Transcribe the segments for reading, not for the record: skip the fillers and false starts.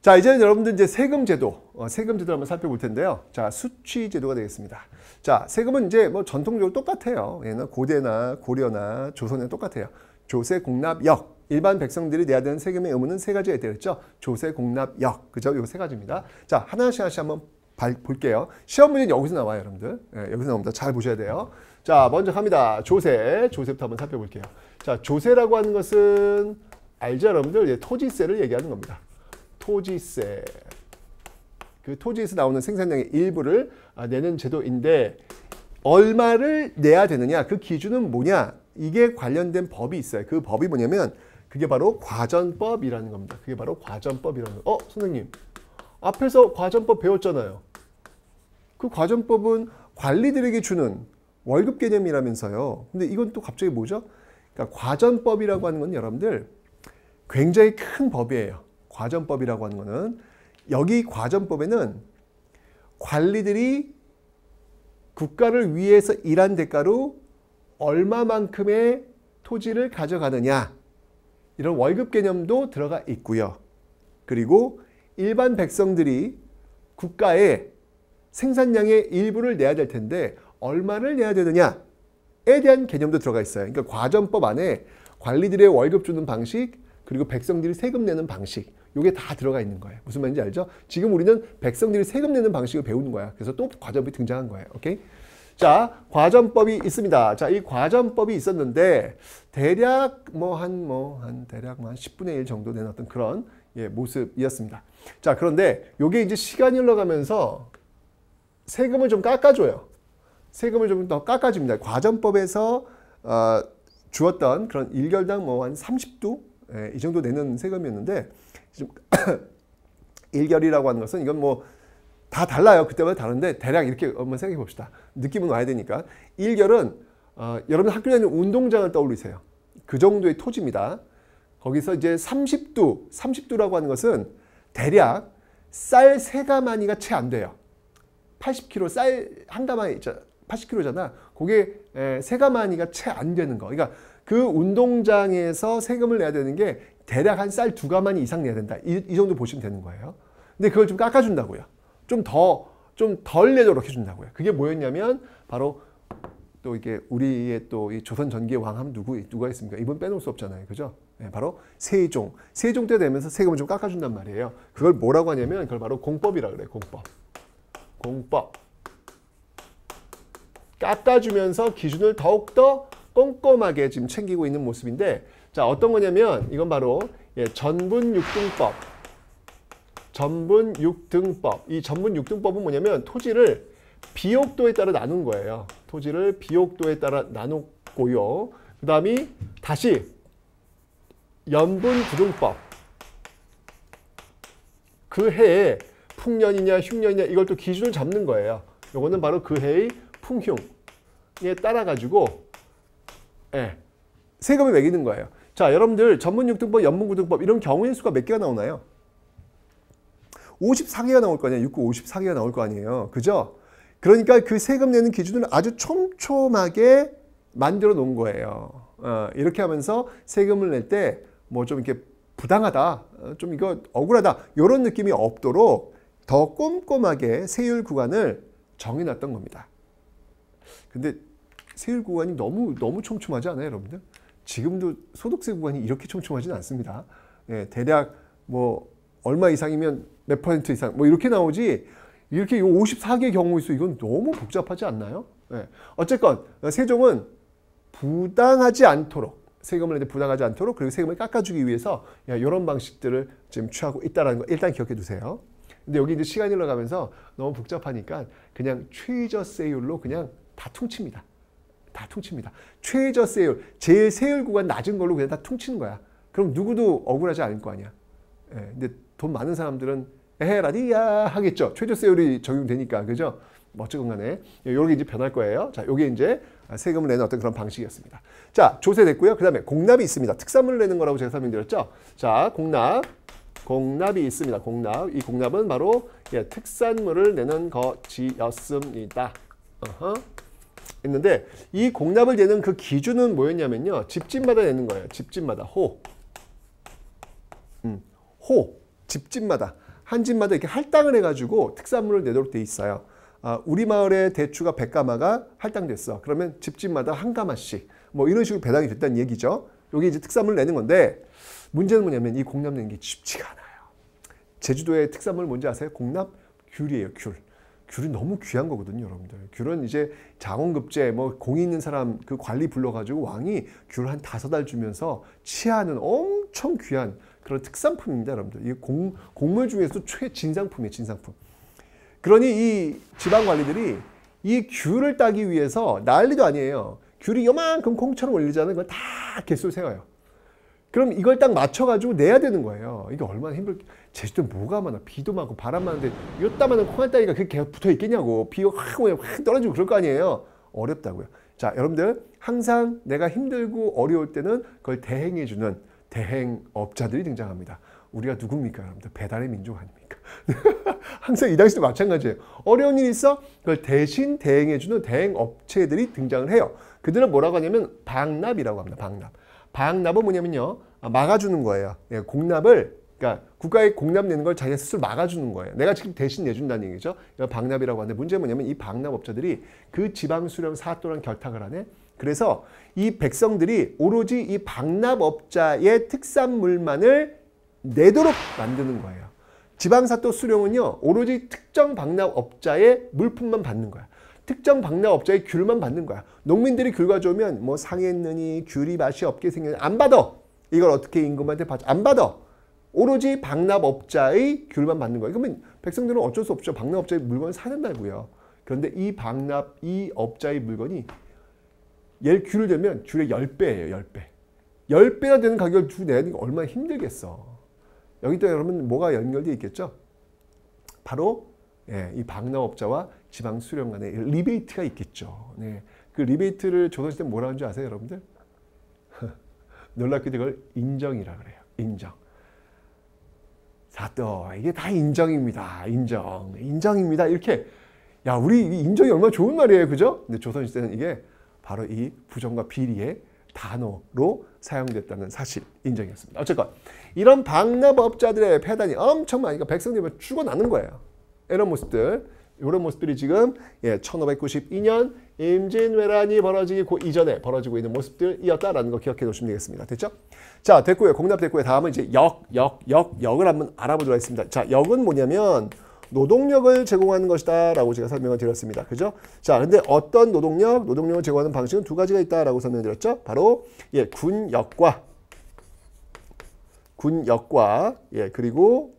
자, 이제는 여러분들 이제 세금제도, 세금제도 한번 살펴볼 텐데요. 자, 수취제도가 되겠습니다. 자, 세금은 이제 뭐 전통적으로 똑같아요. 얘는 고대나 고려나 조선에 똑같아요. 조세, 공납, 역. 일반 백성들이 내야 되는 세금의 의무는 세 가지가 되겠죠. 조세, 공납, 역. 그죠? 요 세 가지입니다. 자, 하나씩 한번 볼게요. 시험 문제는 여기서 나와요, 여러분들. 네, 여기서 나옵니다. 잘 보셔야 돼요. 자, 먼저 갑니다. 조세. 조세부터 한번 살펴볼게요. 자, 조세라고 하는 것은 알죠, 여러분들? 이제 토지세를 얘기하는 겁니다. 토지세. 그 토지에서 나오는 생산량의 일부를 내는 제도인데 얼마를 내야 되느냐? 그 기준은 뭐냐? 이게 관련된 법이 있어요. 그 법이 뭐냐면 그게 바로 과전법이라는 겁니다. 그게 바로 과전법이라는 거. 선생님. 앞에서 과전법 배웠잖아요. 그 과전법은 관리들에게 주는 월급 개념이라면서요. 근데 이건 또 갑자기 뭐죠? 그러니까 과전법이라고 하는 건 여러분들 굉장히 큰 법이에요. 과전법이라고 하는 거는 여기 과전법에는 관리들이 국가를 위해서 일한 대가로 얼마만큼의 토지를 가져가느냐 이런 월급 개념도 들어가 있고요. 그리고 일반 백성들이 국가에 생산량의 일부를 내야 될 텐데 얼마를 내야 되느냐에 대한 개념도 들어가 있어요. 그러니까 과전법 안에 관리들의 월급 주는 방식 그리고 백성들이 세금 내는 방식 이게 다 들어가 있는 거예요. 무슨 말인지 알죠? 지금 우리는 백성들이 세금 내는 방식을 배우는 거야. 그래서 또 과전법이 등장한 거예요. 오케이? 자, 과전법이 있습니다. 자, 이 과전법이 있었는데 대략 한 10분의 1 정도 되는 어떤 그런 모습이었습니다. 자, 그런데 이게 이제 시간이 흘러가면서 세금을 좀 깎아줘요. 세금을 좀 더 깎아줍니다. 과전법에서 주었던 그런 일결당 한 30두 이 정도 되는 세금이었는데 지금 일결이라고 하는 것은 이건 다 달라요. 그때마다 다른데 대략 이렇게 한번 생각해 봅시다. 느낌은 와야 되니까. 일결은 여러분 학교 다니는 운동장을 떠올리세요. 그 정도의 토지입니다. 거기서 이제 30두라고 하는 것은 대략 쌀 3가마니가 채 안 돼요. 80kg 쌀 한 가마니 80kg잖아. 그게 3가마니가 채 안 되는 거. 그러니까 그 운동장에서 세금을 내야 되는 게 대략 한 쌀 2가마니 이상 내야 된다. 이 정도 보시면 되는 거예요. 근데 그걸 좀 깎아준다고요. 좀 덜 내도록 해준다고요. 그게 뭐였냐면 바로 또 이게 우리의 또 이 조선 전기의 왕 하면 누가 있습니까? 이분 빼놓을 수 없잖아요. 그죠? 네, 바로 세종. 세종 때 되면서 세금을 좀 깎아준단 말이에요. 그걸 뭐라고 하냐면 그걸 바로 공법이라고 그래요. 공법. 깎아주면서 기준을 더욱더 꼼꼼하게 지금 챙기고 있는 모습인데 자, 어떤 거냐면 이건 바로 전분6등법. 전분6등법. 이 전분6등법은 뭐냐면 토지를 비옥도에 따라 나눈 거예요. 토지를 비옥도에 따라 나눴고요. 그 다음이 다시 연분9등법. 그 해에 풍년이냐 흉년이냐 이걸 또 기준을 잡는 거예요. 요거는 바로 그 해의 풍흉에 따라 가지고 세금을 매기는 거예요. 자, 여러분들 전분6등법, 연분9등법 이런 경우의 수가 몇 개가 나오나요? 54개가 나올 거 아니에요. 6구 54개가 나올 거 아니에요. 그죠? 그러니까 그 세금 내는 기준을 아주 촘촘하게 만들어 놓은 거예요. 이렇게 하면서 세금을 낼 때 좀 이렇게 부당하다, 좀 이거 억울하다 이런 느낌이 없도록 더 꼼꼼하게 세율 구간을 정해놨던 겁니다. 근데 세율 구간이 너무 촘촘하지 않아요, 여러분들? 지금도 소득세 구간이 이렇게 촘촘하지는 않습니다. 대략 얼마 이상이면 몇 % 이상 이렇게 나오지 이렇게 54개 경우의 수 이건 너무 복잡하지 않나요? 어쨌건 세종은 부당하지 않도록 세금을 내는데 부당하지 않도록 그리고 세금을 깎아주기 위해서 이런 방식들을 지금 취하고 있다는 거 일단 기억해 두세요. 근데 여기 이제 시간이 흘러가면서 너무 복잡하니까 그냥 최저세율로 그냥 다 퉁칩니다. 다 퉁칩니다. 최저세율, 제일 세율 구간 낮은 걸로 그냥 다 퉁치는 거야. 그럼 누구도 억울하지 않을 거 아니야. 근데 돈 많은 사람들은 에헤라디야 하겠죠. 최저세율이 적용되니까. 그죠? 어쨌건 간에 요게 이제 변할 거예요. 자, 요게 이제 세금을 내는 어떤 그런 방식이었습니다. 자, 조세 됐고요. 그 다음에 공납이 있습니다. 특산물을 내는 거라고 제가 설명드렸죠. 자, 공납이 있습니다. 공납. 이 공납은 바로 특산물을 내는 것이었습니다. 있는데 이 공납을 내는 그 기준은 뭐였냐면요. 집집마다 내는 거예요. 집집마다. 집집마다. 한 집마다 이렇게 할당을 해가지고 특산물을 내도록 돼 있어요. 우리 마을의 대추가 100가마가 할당됐어. 그러면 집집마다 한 가마씩 뭐 이런 식으로 배당이 됐다는 얘기죠. 여기 이제 특산물을 내는 건데 문제는 뭐냐면 이 공납 내는 게 쉽지가 않아요. 제주도의 특산물 뭔지 아세요? 공납? 귤이에요. 귤. 귤이 너무 귀한 거거든요, 여러분들. 귤은 이제 장원급제, 뭐 공이 있는 사람 그 관리 불러가지고 왕이 귤 한 5알 주면서 치하는 엄청 귀한 그런 특산품입니다, 여러분들. 이게 곡물 중에서도 최진상품이에요, 진상품. 그러니 이 지방 관리들이 이 귤을 따기 위해서 난리도 아니에요. 귤이 요만큼 콩처럼 올리자는 걸 다 개수를 세워요. 그럼 이걸 딱 맞춰가지고 내야 되는 거예요. 이게 얼마나 제주도 뭐가 많아. 비도 많고 바람 많은데 이따만한 콩알 따기가 그게 붙어 있겠냐고. 비가 확 떨어지고 그럴 거 아니에요. 어렵다고요. 자, 여러분들 항상 내가 힘들고 어려울 때는 그걸 대행해주는 대행업자들이 등장합니다. 우리가 누굽니까, 여러분들? 배달의 민족 아닙니까? 항상 이 당시도 마찬가지예요. 어려운 일이 있어? 그걸 대신 대행해주는 대행업체들이 등장을 해요. 그들은 뭐라고 하냐면 방납이라고 합니다. 방납. 방납은 뭐냐면요, 막아주는 거예요. 공납을, 그러니까 국가에 공납 내는 걸 자기가 스스로 막아주는 거예요. 내가 지금 대신 내준다는 얘기죠. 이걸 방납이라고 하는데 문제는 뭐냐면 이 방납업자들이 그 지방 수령 사또랑 결탁을 하네. 그래서 이 백성들이 오로지 이 방납업자의 특산물만을 내도록 만드는 거예요. 지방사또 수령은요, 오로지 특정 방납업자의 물품만 받는 거야. 특정 방납업자의 귤만 받는 거야. 농민들이 귤 가져오면 뭐 상했느니 귤이 맛이 없게 생겼느니 안 받아. 이걸 어떻게 임금한테 받아? 안 받아. 오로지 방납업자의 귤만 받는 거예요. 그러면 백성들은 어쩔 수 없죠. 방납업자의 물건을 사는다고요. 그런데 이 업자의 물건이 얘 귤을 되면 귤의 10배예요. 10배. 10배나 되는 가격을 주 내는 게 얼마나 힘들겠어. 여기 또 여러분 뭐가 연결되어 있겠죠? 바로 이 방납업자와 지방 수령 간의 리베이트가 있겠죠. 네. 그 리베이트를 조선시대 뭐라 하는 줄 아세요, 여러분들? 놀랍게도 이걸 인정이라 그래요. 인정. 사또 이게 다 인정입니다. 인정입니다. 이렇게 야, 우리 인정이 얼마나 좋은 말이에요, 그죠? 근데 조선시대는 이게 바로 이 부정과 비리의 단어로 사용됐다는 사실 인정이었습니다. 어쨌건 이런 방납업자들의 폐단이 엄청 많으니까 백성들이 죽어나는 거예요. 이런 모습들이 지금 1592년 임진왜란이 벌어지기 이전에 벌어지고 있는 모습들이었다라는 거 기억해 놓으시면 되겠습니다. 됐죠? 자, 됐고요. 공납 됐고요. 다음은 이제 역을 한번 알아보도록 하겠습니다. 자, 역은 뭐냐면 노동력을 제공하는 것이다 라고 제가 설명을 드렸습니다. 그죠? 자, 근데 어떤 노동력을 제공하는 방식은 두 가지가 있다라고 설명드렸죠? 바로 군역과 그리고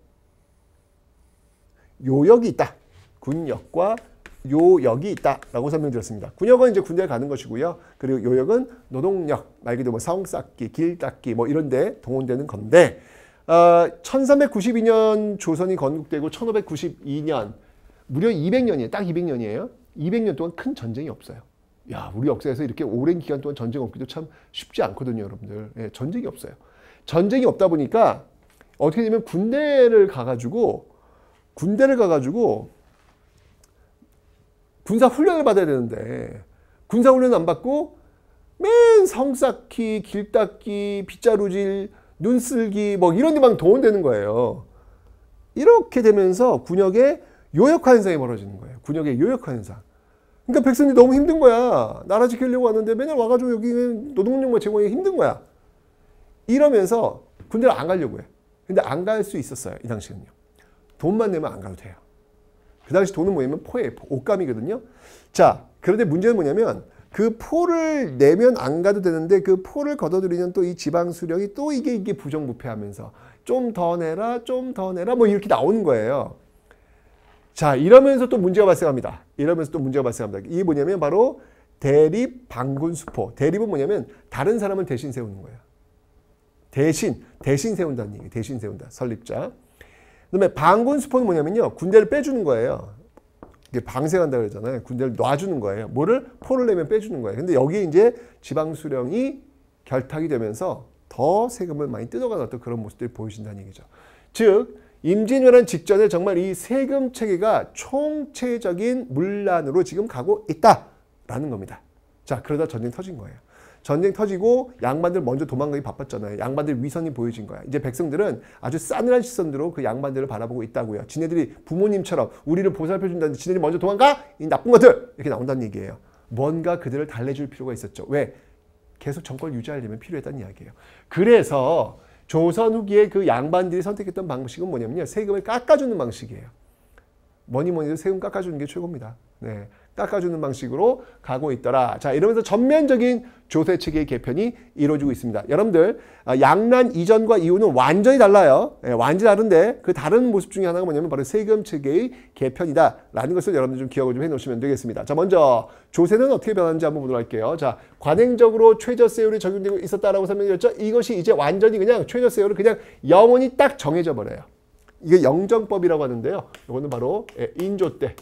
요역이 있다. 군역과 요역이 있다라고 설명드렸습니다. 군역은 이제 군대에 가는 것이고요. 그리고 요역은 노동력, 말 그대로 뭐 성 쌓기, 길 닦기 뭐 이런 데 동원되는 건데 1392년 조선이 건국되고 1592년 무려 200년이에요. 딱 200년이에요. 200년 동안 큰 전쟁이 없어요. 야, 우리 역사에서 이렇게 오랜 기간 동안 전쟁 없기도 참 쉽지 않거든요, 여러분들. 예, 전쟁이 없어요. 전쟁이 없다 보니까 어떻게 되면 군대를 가가지고 군사 훈련을 받아야 되는데 군사 훈련 안 받고 맨 성 쌓기, 길 닦기, 빗자루질, 눈쓸기 뭐 이런 데만 동원되는 거예요. 이렇게 되면서 군역의 요역화 현상이 벌어지는 거예요. 군역의 요역화 현상. 그러니까 백성들이 너무 힘든 거야. 나라 지키려고 하는데 맨날 와가지고 여기는 노동력만 제공하기 힘든 거야. 이러면서 군대를 안 가려고 해. 근데 안 갈 수 있었어요. 이 당시는요. 돈만 내면 안 가도 돼요. 그 당시 돈은 뭐냐면 포예요. 옷감이거든요. 자, 그런데 문제는 뭐냐면 그 포를 내면 안 가도 되는데 그 포를 걷어들이는 또 이 지방 수령이 또 이게 부정부패하면서 좀 더 내라 뭐 이렇게 나오는 거예요. 자, 이러면서 또 문제가 발생합니다. 이게 뭐냐면 바로 대립 방군수포. 대립은 뭐냐면 다른 사람을 대신 세우는 거예요. 대신 세운다는 얘기예요. 대신 세운다. 설립자. 그다음에 방군수포는 뭐냐면요. 군대를 빼주는 거예요. 이게 방생한다 그러잖아요. 군대를 놔주는 거예요. 뭐를? 포를 내면 빼주는 거예요. 근데 여기에 이제 지방수령이 결탁이 되면서 더 세금을 많이 뜯어가는 어떤 그런 모습들이 보여진다는 얘기죠. 즉, 임진왜란 직전에 정말 이 세금 체계가 총체적인 문란으로 지금 가고 있다라는 겁니다. 자, 그러다 전쟁이 터진 거예요. 전쟁 터지고 양반들 먼저 도망가기 바빴잖아요. 양반들 위선이 보여진 거야. 이제 백성들은 아주 싸늘한 시선으로 그 양반들을 바라보고 있다고요. 지네들이 부모님처럼 우리를 보살펴준다는데 지네들이 먼저 도망가? 이 나쁜 것들! 이렇게 나온다는 얘기예요. 뭔가 그들을 달래줄 필요가 있었죠. 왜? 계속 정권을 유지하려면 필요했다는 이야기예요. 그래서 조선 후기에 그 양반들이 선택했던 방식은 뭐냐면요. 세금을 깎아주는 방식이에요. 뭐니 해도 세금 깎아주는 게 최고입니다. 네, 깎아주는 방식으로 가고 있더라. 자, 이러면서 전면적인 조세체계의 개편이 이루어지고 있습니다. 여러분들, 양난 이전과 이후는 완전히 달라요. 네, 완전히 다른데 그 다른 모습 중에 하나가 뭐냐면 바로 세금체계의 개편이다라는 것을 여러분들 좀 기억을 좀 해놓으시면 되겠습니다. 자, 먼저 조세는 어떻게 변하는지 한번 보도록 할게요. 자, 관행적으로 최저세율이 적용되고 있었다라고 설명드렸죠. 이것이 이제 완전히 그냥 최저세율을 그냥 영원히 딱 정해져 버려요. 이게 영정법이라고 하는데요. 이거는 바로 인조 때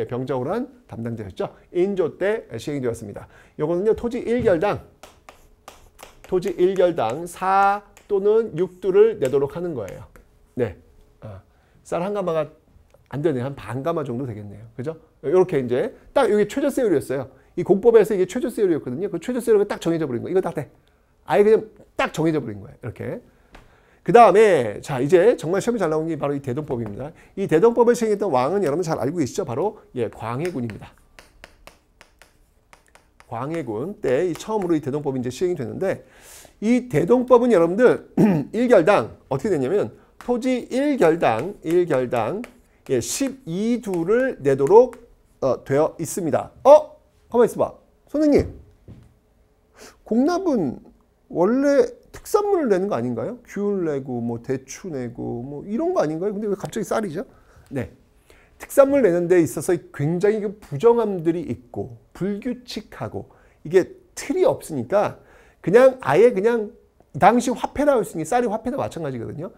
병자호란 담당자였죠. 인조 때 시행이 되었습니다. 이거는요. 토지 1결당 4 또는 6두를 내도록 하는 거예요. 네, 쌀 한 가마가 안 되네. 한 반 가마 정도 되겠네요. 그죠? 이렇게 이제 딱 여기 최저세율이었어요. 이 공법에서 이게 최저세율이었거든요. 그 최저세율이 딱 정해져 버린 거예요. 이거 딱 돼. 아예 그냥 딱 정해져 버린 거예요. 이렇게. 그 다음에 자 이제 정말 시험에 잘 나온 게 바로 이 대동법입니다. 이 대동법을 시행했던 왕은 여러분 잘 알고 계시죠? 바로 광해군입니다. 광해군 때 처음으로 이 대동법이 이제 시행이 되는데 이 대동법은 여러분들 1결당 어떻게 되냐면 토지 1결당 12두를 내도록 되어 있습니다. 가만히 있어봐. 선생님, 공납은 원래 특산물을 내는 거 아닌가요? 귤 내고 뭐 대추 내고 뭐 이런 거 아닌가요? 근데 왜 갑자기 쌀이죠? 네. 특산물 내는 데 있어서 굉장히 그 부정함들이 있고 불규칙하고 이게 틀이 없으니까 그냥 아예 그냥 당시 화폐라 했으니 쌀이 화폐나 마찬가지거든요.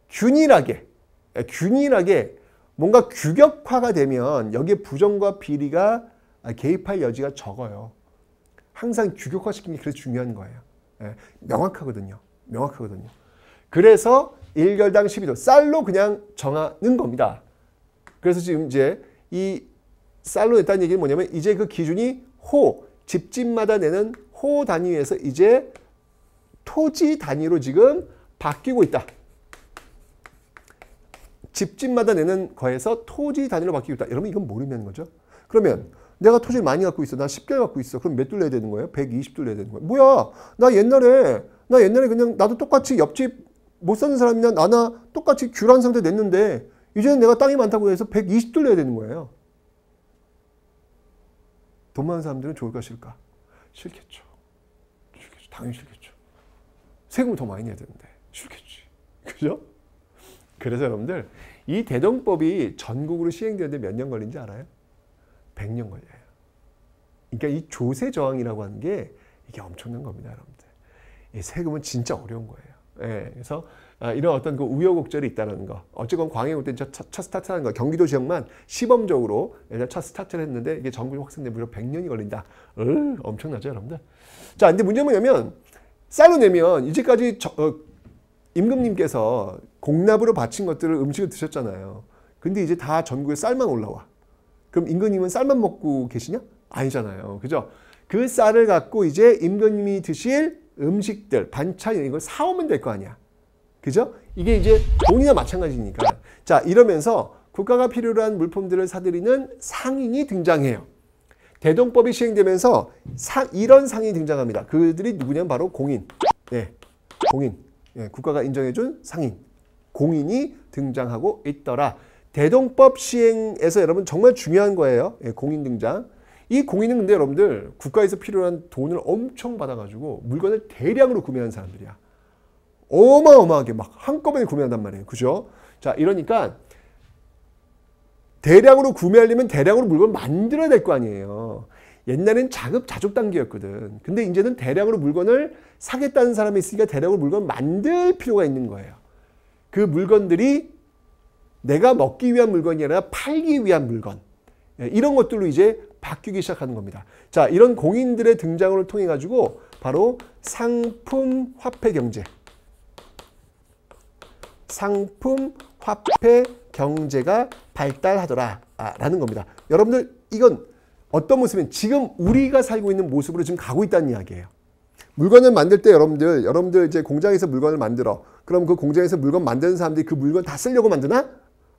균일하게 뭔가 규격화가 되면 여기에 부정과 비리가 개입할 여지가 적어요. 항상 규격화시키는 게 그래서 중요한 거예요. 명확하거든요. 그래서 1결당 12도 쌀로 그냥 정하는 겁니다. 그래서 지금 이제 이 쌀로 냈다는 얘기는 뭐냐면 이제 그 기준이 집집마다 내는 호 단위에서 이제 토지 단위로 지금 바뀌고 있다. 집집마다 내는 거에서 토지 단위로 바뀌고 있다. 여러분 이건 모르는 거죠. 그러면 내가 토지를 많이 갖고 있어. 나 10개 갖고 있어. 그럼 몇 둘 내야 되는 거예요? 120둘 내야 되는 거예요. 뭐야? 나 옛날에 그냥 나도 똑같이 옆집 못 사는 사람이나 나나 똑같이 귤 한 상자 냈는데 이제는 내가 땅이 많다고 해서 120둘 내야 되는 거예요. 돈 많은 사람들은 좋을까 싫을까? 싫겠죠. 당연히 싫겠죠. 세금을 더 많이 내야 되는데 싫겠지. 그죠? 그래서 여러분들 이 대동법이 전국으로 시행되는데 몇 년 걸린지 알아요? 100년 걸려요. 그러니까 이 조세 저항이라고 하는 게 이게 엄청난 겁니다, 여러분들. 이 세금은 진짜 어려운 거예요. 예, 그래서 이런 어떤 그 우여곡절이 있다는 거. 어쨌건 광해군 때 첫 스타트하는 거. 경기도 지역만 시범적으로 일단 첫 스타트를 했는데 이게 전국으로 확산되면 무려 100년이 걸린다. 엄청나죠, 여러분들. 자, 근데 문제는 뭐냐면 쌀로 내면 이제까지 임금님께서 공납으로 바친 것들을 음식을 드셨잖아요. 근데 이제 다 전국에 쌀만 올라와. 그럼 임금님은 쌀만 먹고 계시냐? 아니잖아요. 그죠? 그 쌀을 갖고 이제 임금님이 드실 음식들, 반찬 이런 걸 사오면 될 거 아니야. 그죠? 이게 이제 돈이나 마찬가지니까. 자, 이러면서 국가가 필요로 한 물품들을 사들이는 상인이 등장해요. 대동법이 시행되면서 이런 상인이 등장합니다. 그들이 누구냐면 바로 공인. 네, 공인. 네, 국가가 인정해준 상인. 공인이 등장하고 있더라. 대동법 시행에서 여러분 정말 중요한 거예요. 예, 공인 등장. 이 공인은 근데 여러분들 국가에서 필요한 돈을 엄청 받아가지고 물건을 대량으로 구매하는 사람들이야. 어마어마하게 막 한꺼번에 구매한단 말이에요. 그죠? 자, 이러니까 대량으로 구매하려면 대량으로 물건을 만들어야 될 거 아니에요. 옛날엔 자급자족 단계였거든. 근데 이제는 대량으로 물건을 사겠다는 사람이 있으니까 대량으로 물건을 만들 필요가 있는 거예요. 그 물건들이 내가 먹기 위한 물건이 아니라 팔기 위한 물건. 이런 것들로 이제 바뀌기 시작하는 겁니다. 자, 이런 공인들의 등장을 통해 가지고 바로 상품 화폐 경제. 상품 화폐 경제가 발달하더라 라는 겁니다. 여러분들 이건 어떤 모습은 지금 우리가 살고 있는 모습으로 지금 가고 있다는 이야기예요. 물건을 만들 때 여러분들 이제 공장에서 물건을 만들어. 그럼 그 공장에서 물건 만드는 사람들이 그 물건 다 쓰려고 만드나?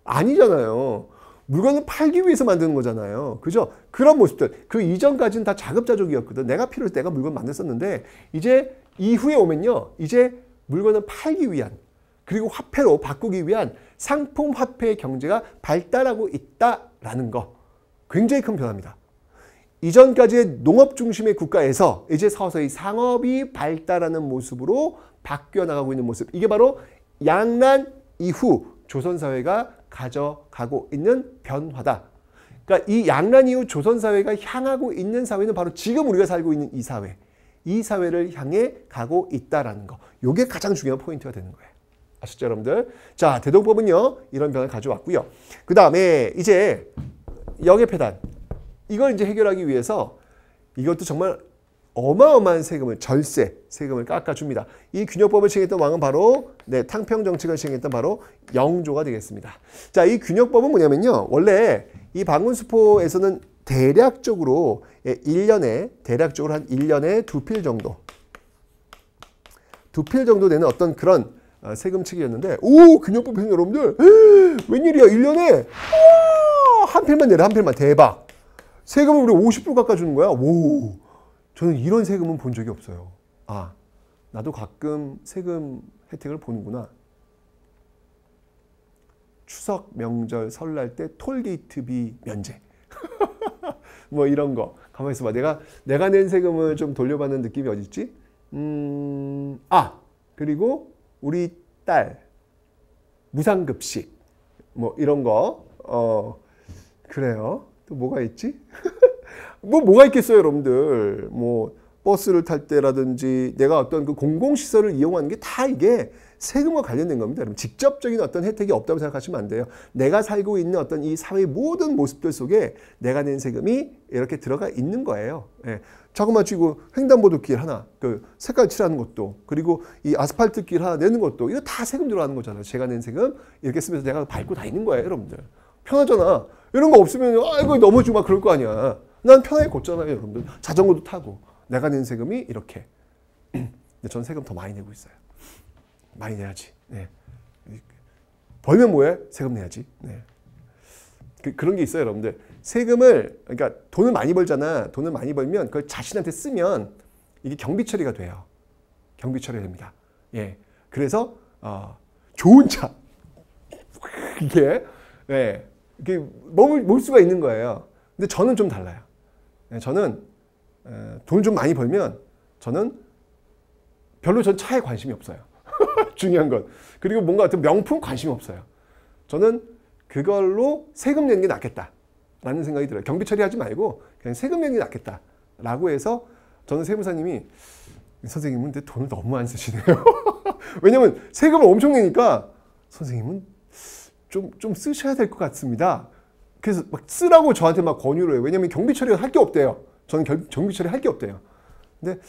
아니잖아요. 물건을 팔기 위해서 만드는 거잖아요. 그죠? 그런 모습들. 그 이전까지는 다 자급자족이었거든. 내가 필요해서 내가 물건 만들었었는데 이제 이후에 오면요. 이제 물건을 팔기 위한 그리고 화폐로 바꾸기 위한 상품 화폐의 경제가 발달하고 있다라는 거. 굉장히 큰 변화입니다. 이전까지의 농업 중심의 국가에서 이제 서서히 상업이 발달하는 모습으로 바뀌어 나가고 있는 모습. 이게 바로 양난 이후 조선사회가 가져가고 있는 변화다. 그러니까 이 양난 이후 조선사회가 향하고 있는 사회는 바로 지금 우리가 살고 있는 이 사회. 이 사회를 향해 가고 있다라는 거. 이게 가장 중요한 포인트가 되는 거예요. 아시죠, 여러분들? 자, 대동법은요. 이런 변화를 가져왔고요. 그 다음에 이제 역외폐단. 이걸 이제 해결하기 위해서 이것도 정말 어마어마한 세금을, 절세, 세금을 깎아줍니다. 이 균역법을 시행했던 왕은 바로 탕평정책을 시행했던 바로 영조가 되겠습니다. 자, 이 균역법은 뭐냐면요. 원래 이 방문수포에서는 대략적으로 1년에 대략적으로 한 1년에 2필 정도 2필 정도 되는 어떤 그런 세금 측이었는데 오! 균역법 해서 여러분들 웬일이야 1년에 한 필만 내려 한 필만 대박. 세금을 우리 50% 깎아주는 거야. 오, 저는 이런 세금은 본 적이 없어요. 아, 나도 가끔 세금 혜택을 보는구나. 추석, 명절, 설날 때 톨게이트비 면제. 뭐 이런 거. 가만히 있어봐. 내가 낸 세금을 좀 돌려받는 느낌이 어디 있지? 그리고 우리 딸 무상급식. 뭐 이런 거. 그래요. 또 뭐가 있지? 뭐가 있겠어요, 여러분들. 뭐 버스를 탈 때라든지 내가 어떤 그 공공시설을 이용하는 게 다 이게 세금과 관련된 겁니다. 여러분 직접적인 어떤 혜택이 없다고 생각하시면 안 돼요. 내가 살고 있는 어떤 이 사회의 모든 모습들 속에 내가 낸 세금이 이렇게 들어가 있는 거예요. 예. 자그마치고 횡단보도길 하나, 그 색깔 칠하는 것도, 그리고 이 아스팔트 길 하나 내는 것도 이거 다 세금 들어가는 거잖아요. 제가 낸 세금 이렇게 쓰면서 내가 밟고 다니는 거예요, 여러분들. 편하잖아. 이런 거 없으면 이거 넘어지고 막 그럴 거 아니야. 난 편하게 걷잖아요, 여러분들. 자전거도 타고. 내가 낸 세금이 이렇게. 근데 전 세금 더 많이 내고 있어요. 많이 내야지. 네. 벌면 뭐해? 세금 내야지. 네. 그런 게 있어요, 여러분들. 세금을, 그러니까 돈을 많이 벌잖아. 돈을 많이 벌면 그걸 자신한테 쓰면 이게 경비 처리가 돼요. 경비 처리가 됩니다. 예. 그래서, 좋은 차. 이게, 예. 이게 먹을 수가 있는 거예요. 근데 저는 좀 달라요. 저는 돈을 좀 많이 벌면 저는 별로 전 차에 관심이 없어요. 중요한 건. 그리고 뭔가 어떤 명품 관심이 없어요. 저는 그걸로 세금 내는 게 낫겠다라는 생각이 들어요. 경비 처리하지 말고 그냥 세금 내는 게 낫겠다라고 해서 저는 세무사님이 선생님은 근데 돈을 너무 안 쓰시네요. 왜냐면 세금을 엄청 내니까 선생님은 좀 쓰셔야 될 것 같습니다. 그래서 막 쓰라고 저한테 막 권유를 해요. 왜냐면 경비 처리가 할 게 없대요. 저는 경비 처리 할 게 없대요. 근데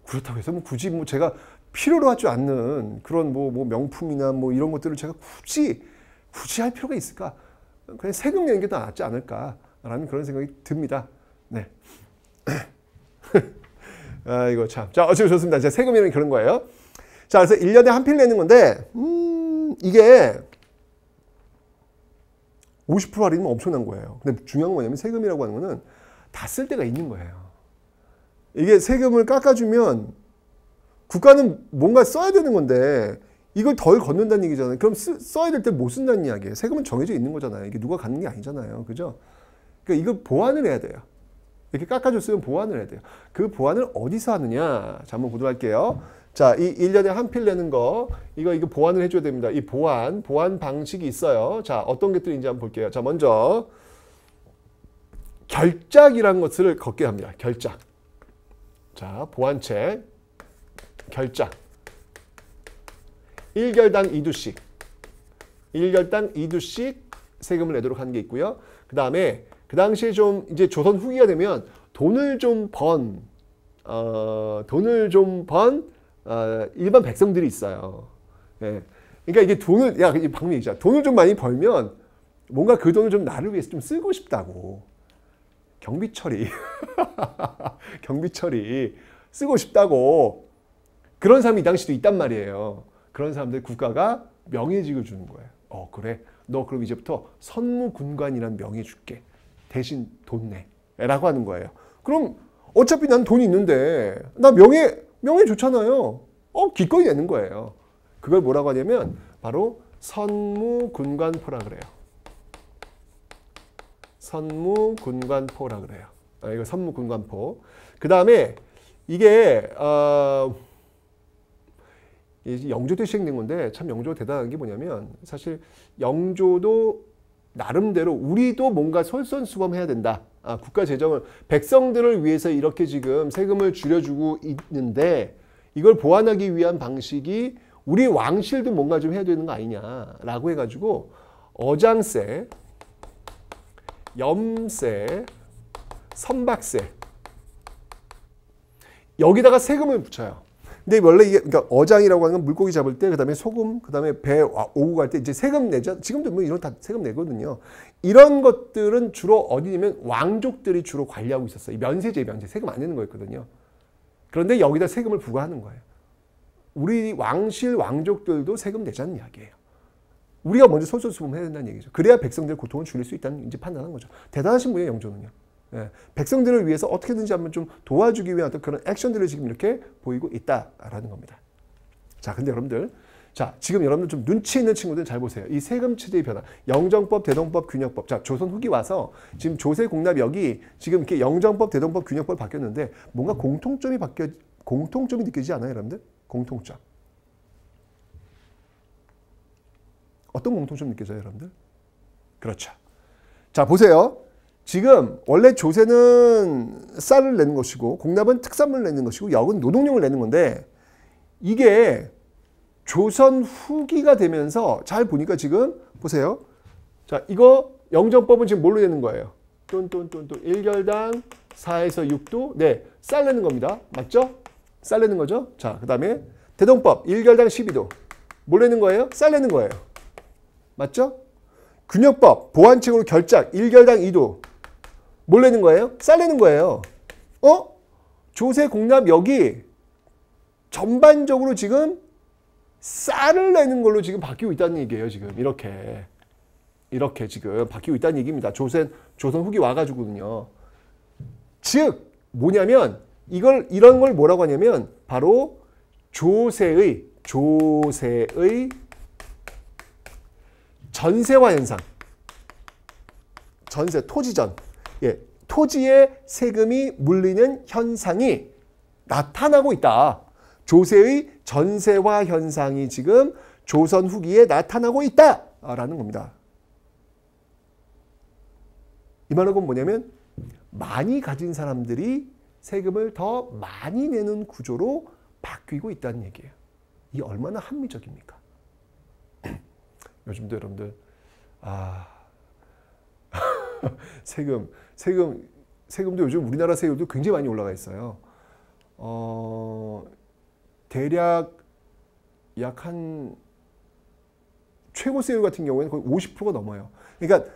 그렇다고 해서 뭐 굳이 뭐 제가 필요로 하지 않는 그런 뭐 명품이나 뭐 이런 것들을 제가 굳이 할 필요가 있을까? 그냥 세금 내는 게 더 낫지 않을까라는 그런 생각이 듭니다. 네. 이거 참. 자, 어쨌든 좋습니다. 자, 세금이라는 그런 거예요. 자, 그래서 1년에 한 필 내는 건데, 이게 50% 할인이면 엄청난 거예요. 근데 중요한 건 뭐냐면 세금이라고 하는 거는 다 쓸 때가 있는 거예요. 이게 세금을 깎아주면 국가는 뭔가 써야 되는 건데 이걸 덜 걷는다는 얘기잖아요. 그럼 써야 될 때 못 쓴다는 이야기예요. 세금은 정해져 있는 거잖아요. 이게 누가 갖는 게 아니잖아요. 그죠? 그러니까 이걸 보완을 해야 돼요. 이렇게 깎아줬으면 보완을 해야 돼요. 그 보완을 어디서 하느냐? 자, 한번 보도록 할게요. 자, 이 1년에 한 필 내는 거, 이거 보완을 해줘야 됩니다. 이 보완 방식이 있어요. 자, 어떤 것들인지 한번 볼게요. 자, 먼저, 결작이라는 것을 걷게 합니다. 결작. 자, 보완책, 결작. 1결당 2두씩. 1결당 2두씩 세금을 내도록 하는 게 있고요. 그 다음에, 그 당시에 좀, 이제 조선 후기가 되면 돈을 좀 번 일반 백성들이 있어요. 예. 그러니까 이게 이 방법이죠. 돈을 좀 많이 벌면 뭔가 그 돈을 좀 나를 위해서 좀 쓰고 싶다고. 경비처리 경비처리 쓰고 싶다고 그런 사람이 이 당시도 있단 말이에요. 그런 사람들 국가가 명예직을 주는 거예요. 그래 너 그럼 이제부터 선무군관이라는 명예 줄게. 대신 돈 내. 라고 하는 거예요. 그럼 어차피 난 돈이 있는데 나 명예 좋잖아요. 기꺼이 내는 거예요. 그걸 뭐라고 하냐면 바로 선무군관포라 그래요. 선무군관포라 그래요. 이거 선무군관포. 그 다음에 이게 영조 때 시행된 건데 참 영조가 대단한 게 뭐냐면 사실 영조도 나름대로 우리도 뭔가 솔선수범해야 된다. 국가 재정을 백성들을 위해서 이렇게 지금 세금을 줄여주고 있는데 이걸 보완하기 위한 방식이 우리 왕실도 뭔가 좀 해야 되는 거 아니냐라고 해가지고 어장세, 염세, 선박세 여기다가 세금을 붙여요. 근데 원래 이게 그러니까 어장이라고 하는 건 물고기 잡을 때 그다음에 소금 그다음에 배 오고 갈 때 이제 세금 내죠. 지금도 뭐 이런 다 세금 내거든요. 이런 것들은 주로 어디냐면 왕족들이 주로 관리하고 있었어요. 면세 세금 안 내는 거였거든요. 그런데 여기다 세금을 부과하는 거예요. 우리 왕실 왕족들도 세금 내자는 이야기예요. 우리가 먼저 솔선수범해야 된다는 얘기죠. 그래야 백성들의 고통을 줄일 수 있다는 이제 판단한 거죠. 대단하신 분이에요, 영조는요. 예, 백성들을 위해서 어떻게든지 한번 좀 도와주기 위한 어떤 그런 액션들을 지금 이렇게 보이고 있다라는 겁니다. 자, 근데 여러분들, 지금 여러분들 좀 눈치 있는 친구들 잘 보세요. 이 세금 체제의 변화, 영정법, 대동법, 균역법. 자, 조선 후기 와서 지금 조세 공납역이 지금 이렇게 영정법, 대동법, 균역법 바뀌었는데 뭔가 공통점이 느껴지지 않아요, 여러분들? 공통점. 어떤 공통점 느껴져요, 여러분들? 그렇죠. 자, 보세요. 지금 원래 조세는 쌀을 내는 것이고 공납은 특산물을 내는 것이고 역은 노동력을 내는 건데 이게 조선 후기가 되면서 잘 보니까 지금 보세요. 자, 이거 영정법은 지금 뭘로 내는 거예요? 돈 1결당 4에서 6도 네, 쌀 내는 겁니다. 맞죠? 쌀 내는 거죠? 자, 그 다음에 대동법 1결당 12도 뭘 내는 거예요? 쌀 내는 거예요. 맞죠? 균역법 보완책으로 결작 1결당 2도 뭘 내는 거예요? 쌀 내는 거예요. 조세 공납 여기 전반적으로 지금 쌀을 내는 걸로 지금 바뀌고 있다는 얘기예요. 지금 이렇게 지금 바뀌고 있다는 얘기입니다. 조선 후기 와가지고는요. 즉 뭐냐면 이런 걸 뭐라고 하냐면 바로 조세의 전세화 현상. 전세, 토지전. 예, 토지에 세금이 물리는 현상이 나타나고 있다. 조세의 전세화 현상이 지금 조선 후기에 나타나고 있다라는 겁니다. 이 말은 뭐냐면 많이 가진 사람들이 세금을 더 많이 내는 구조로 바뀌고 있다는 얘기예요. 이게 얼마나 합리적입니까? 요즘도 여러분들 세금도 요즘 우리나라 세금도 굉장히 많이 올라가 있어요. 대략 약 한 최고 세율 같은 경우에는 거의 50%가 넘어요. 그러니까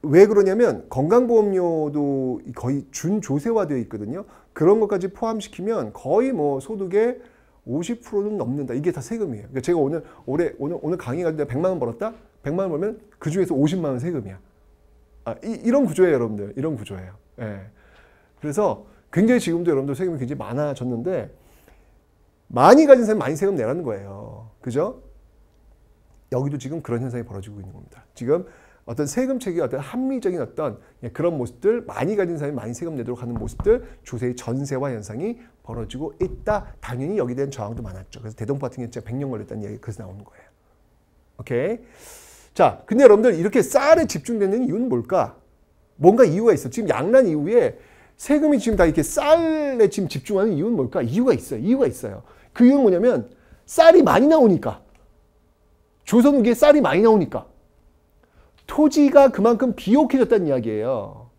왜 그러냐면 건강보험료도 거의 준조세화되어 있거든요. 그런 것까지 포함시키면 거의 뭐 소득의 50%는 넘는다. 이게 다 세금이에요. 그러니까 제가 오늘 강의 가지고 내가 100만 원 벌었다? 100만 원 벌면 그 중에서 50만 원 세금이야. 이런 구조예요, 여러분들. 이런 구조예요. 예. 그래서 굉장히 지금도 여러분들 세금이 굉장히 많아졌는데 많이 가진 사람이 많이 세금 내라는 거예요. 그죠? 여기도 지금 그런 현상이 벌어지고 있는 겁니다. 지금 어떤 세금 체계의 어떤 합리적인 어떤 그런 모습들, 많이 가진 사람이 많이 세금 내도록 하는 모습들, 조세의 전세화 현상이 벌어지고 있다. 당연히 여기에 대한 저항도 많았죠. 그래서 대동법 같은 경우는 100년 걸렸다는 이야기가 그래서 나오는 거예요. 오케이. 자, 근데 여러분들 이렇게 쌀에 집중되는 이유는 뭘까? 뭔가 이유가 있어. 지금 양란 이후에 세금이 지금 다 이렇게 쌀에 지금 집중하는 이유는 뭘까? 이유가 있어요. 그 이유는 뭐냐면 쌀이 많이 나오니까. 조선 후기에 쌀이 많이 나오니까. 토지가 그만큼 비옥해졌다는 이야기예요.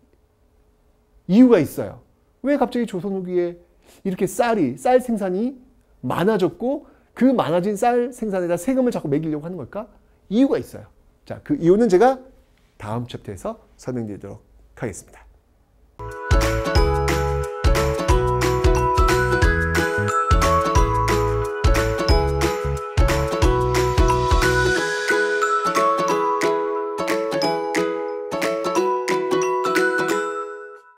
이유가 있어요. 왜 갑자기 조선 후기에 이렇게 쌀 생산이 많아졌고 그 많아진 쌀 생산에다 세금을 자꾸 매기려고 하는 걸까? 이유가 있어요. 자, 그 이유는 제가 다음 챕터에서 설명드리도록 하겠습니다.